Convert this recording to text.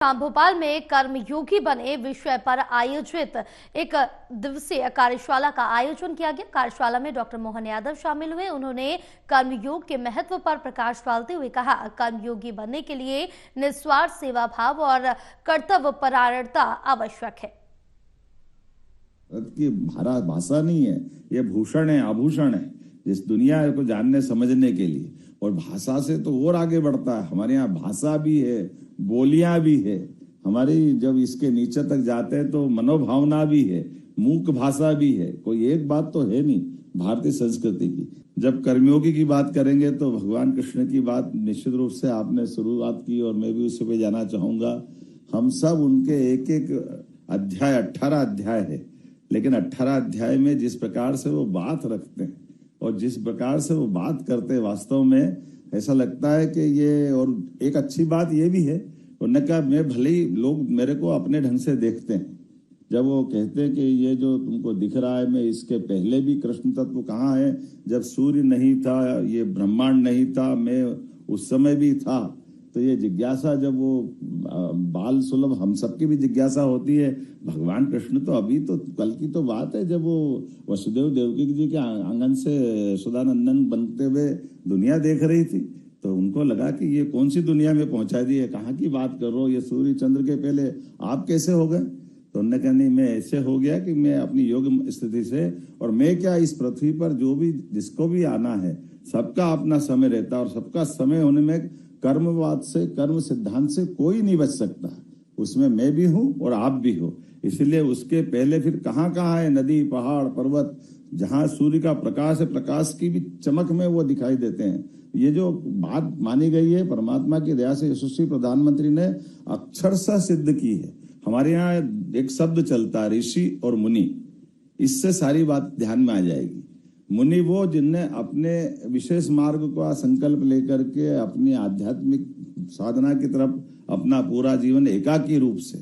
भोपाल में कर्मयोगी बने विषय पर आयोजित एक दिवसीय कार्यशाला का आयोजन किया गया। कार्यशाला में डॉक्टर मोहन यादव शामिल हुए। उन्होंने कर्मयोग के महत्व पर प्रकाश डालते हुए कहा, कर्मयोगी बनने के लिए निस्वार्थ सेवा भाव और कर्तव्य परायणता आवश्यक है। की भाषा नहीं है, ये भूषण है, आभूषण है इस दुनिया को जानने समझने के लिए। और भाषा से तो और आगे बढ़ता है। हमारे यहाँ भाषा भी है, बोलियां भी है। हमारी जब इसके नीचे तक जाते हैं तो मनोभावना भी है, मूक भाषा भी है। कोई एक बात तो है नहीं भारतीय संस्कृति की। जब कर्मयोगी की बात करेंगे तो भगवान कृष्ण की बात निश्चित रूप से आपने शुरुआत की और मैं भी उस पे जाना चाहूंगा। हम सब उनके एक एक अध्याय 18 अध्याय है, लेकिन 18 अध्याय में जिस प्रकार से वो बात रखते हैं और जिस प्रकार से वो बात करते हैं, वास्तव में ऐसा लगता है कि ये। और एक अच्छी बात ये भी है, उन्होंने कहा मैं भले ही लोग मेरे को अपने ढंग से देखते हैं। जब वो कहते हैं कि ये जो तुमको दिख रहा है, मैं इसके पहले भी कृष्ण तत्व कहाँ है, जब सूर्य नहीं था, ये ब्रह्मांड नहीं था, मैं उस समय भी था। तो ये जिज्ञासा जब वो बाल सुलभ हम सबकी भी जिज्ञासा होती है। भगवान कृष्ण तो अभी तो कल की तो बात है जब वो वसुदेव देवकी जी के आंगन से सुधानंदन बनते हुए दुनिया देख रही थी, तो उनको लगा कि ये कौन सी दुनिया में पहुंचा दी है, कहाँ की बात कर रहे हो, ये सूर्य चंद्र के पहले आप कैसे हो गए। तो उन्होंने कहा नहीं, मैं ऐसे हो गया कि मैं अपनी योग स्थिति से, और मैं क्या इस पृथ्वी पर जो भी जिसको भी आना है सबका अपना समय रहता है और सबका समय होने में कर्मवाद से, कर्म सिद्धांत से कोई नहीं बच सकता। उसमें मैं भी हूं और आप भी हो। इसलिए उसके पहले फिर कहाँ कहाँ है नदी, पहाड़, पर्वत, जहां सूर्य का प्रकाश है, प्रकाश की भी चमक में वो दिखाई देते हैं। ये जो बात मानी गई है परमात्मा की दया से यशस्वी प्रधानमंत्री ने अक्षरशः सिद्ध की है। हमारे यहाँ एक शब्द चलता है, ऋषि और मुनि। इससे सारी बात ध्यान में आ जाएगी। मुनि वो जिनने अपने विशेष मार्ग का संकल्प लेकर के अपनी आध्यात्मिक साधना की तरफ अपना पूरा जीवन एकाकी रूप से